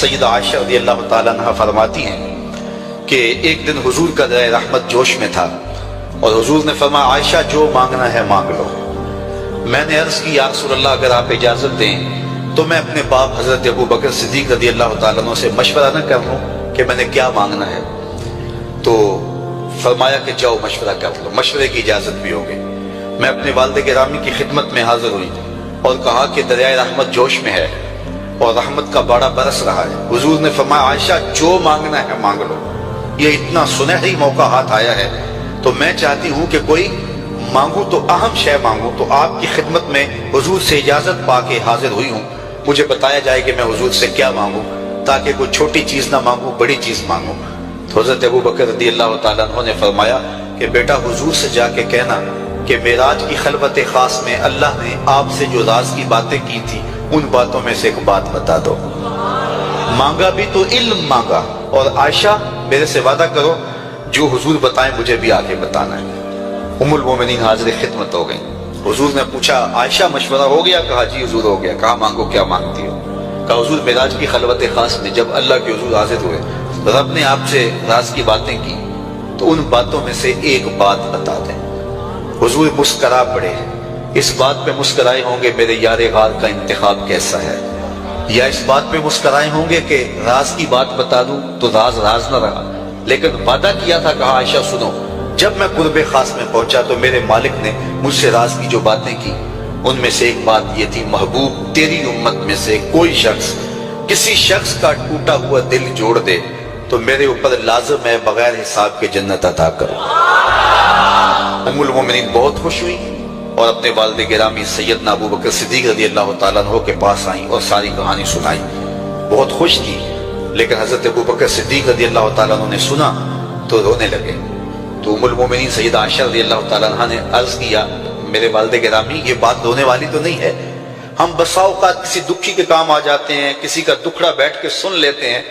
سیدہ عائشہ رضی اللہ تعالیٰ عنہ فرماتی ہیں کہ ایک دن حضور کا دریا رحمت جوش میں تھا اور حضور نے فرمایا عائشہ جو مانگنا ہے مانگ لو۔ میں نے عرض کی یا رسول اللہ اگر آپ اجازت دیں تو میں اپنے باپ حضرت ابو بکر صدیق رضی اللہ تعالیٰ عنہ سے مشورہ نہ کر لوں کہ میں نے کیا مانگنا ہے؟ تو فرمایا کہ جاؤ مشورہ کر لو، مشورے کی اجازت بھی ہوگی۔ میں اپنے والد گرامی کی خدمت میں حاضر ہوئی اور کہا کہ دریائے رحمت جوش میں ہے اور رحمت کا باڑا برس رہا ہے۔ حضور نے فرمایا عائشہ جو مانگنا ہے مانگ لو، یہ اتنا سنہری موقع ہاتھ آیا ہے تو میں چاہتی ہوں کہ کوئی مانگوں تو اہم شے مانگوں۔ تو آپ کی خدمت میں حضور سے اجازت پا کے حاضر ہوئی ہوں، مجھے بتایا جائے کہ میں حضور سے کیا مانگوں تاکہ کوئی چھوٹی چیز نہ مانگوں، بڑی چیز مانگوں۔ تو حضرت ابو بکر رضی اللہ تعالیٰ عنہ نے فرمایا کہ بیٹا حضور سے جا کے کہنا کہ معراج کی خلوت خاص میں اللہ نے آپ سے جو راز کی باتیں کی تھی ان باتوں میں سے ایک بات بتا دو۔ مانگا بھی تو علم مانگا، اور عائشہ میرے سے وعدہ کرو جو حضور بتائیں مجھے بھی آگے بتانا ہے۔ ام المومنین حاضر خدمت ہو گئی۔ حضور نے پوچھا عائشہ مشورہ ہو گیا؟ کہا جی حضور ہو گیا۔ کہا مانگو کیا مانگتی ہو؟ کہا حضور معراج کی خلوت خاص میں جب اللہ کے حضور حاضر ہوئے رب نے آپ سے راز کی باتیں کی تو ان باتوں میں سے ایک بات بتا دیں۔ حضور مسکرا پڑے، اس بات پہ مسکرائے ہوں گے میرے یار غار کا انتخاب کیسا ہے، یا اس بات پہ مسکرائے ہوں گے کہ راز کی بات بتا دوں تو راز راز نہ رہا، لیکن وعدہ کیا تھا۔ کہا عائشہ سنو، جب میں قرب خاص میں پہنچا تو میرے مالک نے مجھ سے راز کی جو باتیں کی ان میں سے ایک بات یہ تھی، محبوب تیری امت میں سے کوئی شخص کسی شخص کا ٹوٹا ہوا دل جوڑ دے تو میرے اوپر لازم ہے بغیر حساب کے جنت عطا کرو۔ ام المومنین بہت خوش ہوئی اور اپنے والد گرامی سیدنا ابو بکر صدیق رضی اللہ تعالیٰ عنہ کے پاس آئیں اور ساری کہانی سنائی۔ بہت خوش تھی، لیکن حضرت ابو بکر صدیق رضی اللہ تعالیٰ عنہ نے سنا تو رونے لگے۔ تو ام المومنین سیدہ عائشہ رضی اللہ تعالیٰ عنہ نے عرض کیا میرے والد گرامی یہ بات رونے والی تو نہیں ہے، ہم بسا اوقات کسی دکھی کے کام آ جاتے ہیں، کسی کا دکھڑا بیٹھ کے سن لیتے ہیں،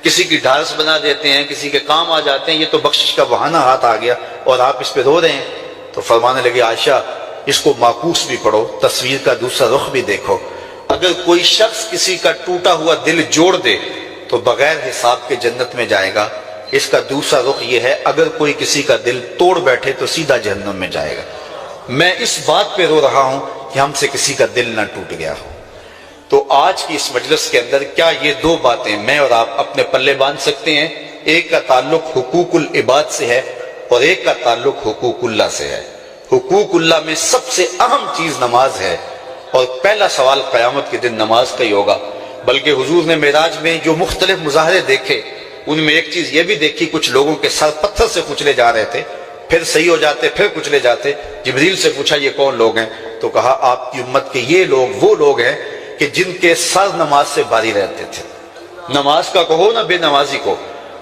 کسی کی ڈھارس بنا دیتے ہیں، کسی کے کام آ جاتے ہیں، یہ تو بخشش کا بہانہ ہاتھ آ گیا اور آپ اس پہ رو رہے ہیں۔ تو فرمانے لگے عائشہ اس کو معکوس بھی پڑھو، تصویر کا دوسرا رخ بھی دیکھو، اگر کوئی شخص کسی کا ٹوٹا ہوا دل جوڑ دے تو بغیر حساب کے جنت میں جائے گا، اس کا دوسرا رخ یہ ہے اگر کوئی کسی کا دل توڑ بیٹھے تو سیدھا جہنم میں جائے گا۔ میں اس بات پہ رو رہا ہوں کہ ہم سے کسی کا دل نہ ٹوٹ گیا ہو۔ تو آج کی اس مجلس کے اندر کیا یہ دو باتیں میں اور آپ اپنے پلے باندھ سکتے ہیں؟ ایک کا تعلق حقوق العباد سے ہے اور ایک کا تعلق حقوق اللہ سے ہے۔ حقوق اللہ میں سب سے اہم چیز نماز ہے، اور پہلا سوال قیامت کے دن نماز کا ہی ہوگا۔ بلکہ حضور نے معراج میں جو مختلف مظاہرے دیکھے ان میں ایک چیز یہ بھی دیکھی، کچھ لوگوں کے سر پتھر سے کچلے جا رہے تھے، پھر صحیح ہو جاتے، پھر کچلے جاتے۔ جبریل سے پوچھا یہ کون لوگ ہیں؟ تو کہا آپ کی امت کے یہ لوگ وہ لوگ ہیں کہ جن کے سر نماز سے باری رہتے تھے۔ نماز کا کہو نہ بے نمازی کو،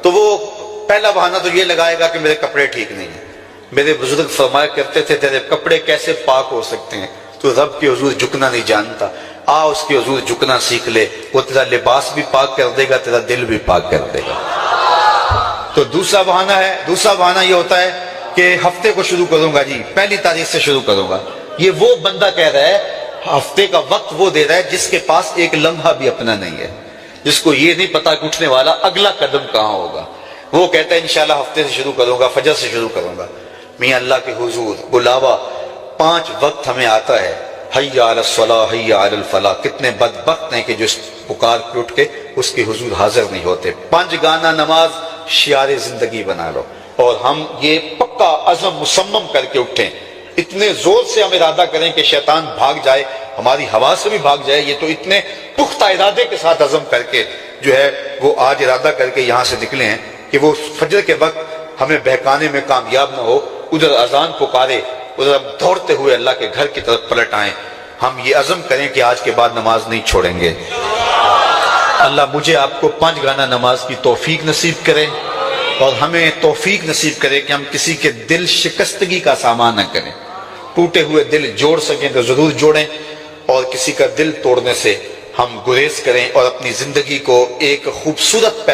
تو وہ پہلا بہانہ تو یہ لگائے گا کہ میرے کپڑے ٹھیک نہیں ہیں۔ میرے بزرگ فرمایا کرتے تھے تیرے کپڑے کیسے پاک ہو سکتے ہیں؟ تو رب کے حضور جھکنا نہیں جانتا، آ اس کے حضور جھکنا سیکھ لے، وہ تیرا لباس بھی پاک کر دے گا، تیرا دل بھی پاک کر دے گا۔ تو دوسرا بہانہ یہ ہوتا ہے کہ ہفتے کو شروع کروں گا جی، پہلی تاریخ سے شروع کروں گا۔ یہ وہ بندہ کہہ رہا ہے، ہفتے کا وقت وہ دے رہا ہے جس کے پاس ایک لمحہ بھی اپنا نہیں ہے، جس کو یہ نہیں پتا کہ اٹھنے والا اگلا قدم کہاں ہوگا۔ وہ کہتا ہے انشاءاللہ ہفتے سے شروع کروں گا، فجر سے شروع کروں گا۔ میاں اللہ کے حضور بلاوا 5 وقت ہمیں آتا ہے، حی علی الصلاۃ حی علی الفلاح۔ کتنے بدبخت ہیں کہ جو پکار کے اٹھ کے اس کے حضور حاضر نہیں ہوتے۔ 5 گانا نماز شعار زندگی بنا لو، اور ہم یہ پکا عزم مصمم کر کے اٹھیں، اتنے زور سے ہم ارادہ کریں کہ شیطان بھاگ جائے، ہماری ہوا سے بھی بھاگ جائے۔ یہ تو اتنے پختہ ارادے کے ساتھ عزم کر کے جو ہے وہ آج ارادہ کر کے یہاں سے نکلے ہیں کہ وہ فجر کے وقت ہمیں بہکانے میں کامیاب نہ ہو، ادھر اذان پکارے ادھر ہم دوڑتے ہوئے اللہ کے گھر کی طرف پلٹ آئیں۔ ہم یہ عزم کریں کہ آج کے بعد نماز نہیں چھوڑیں گے۔ اللہ مجھے آپ کو 5 گانا نماز کی توفیق نصیب کرے، اور ہمیں توفیق نصیب کرے کہ ہم کسی کے دل شکستگی کا سامان نہ کریں۔ ٹوٹے ہوئے دل جوڑ سکیں تو ضرور جوڑیں، اور کسی کا دل توڑنے سے ہم گریز کریں اور اپنی زندگی کو ایک خوبصورت پیغام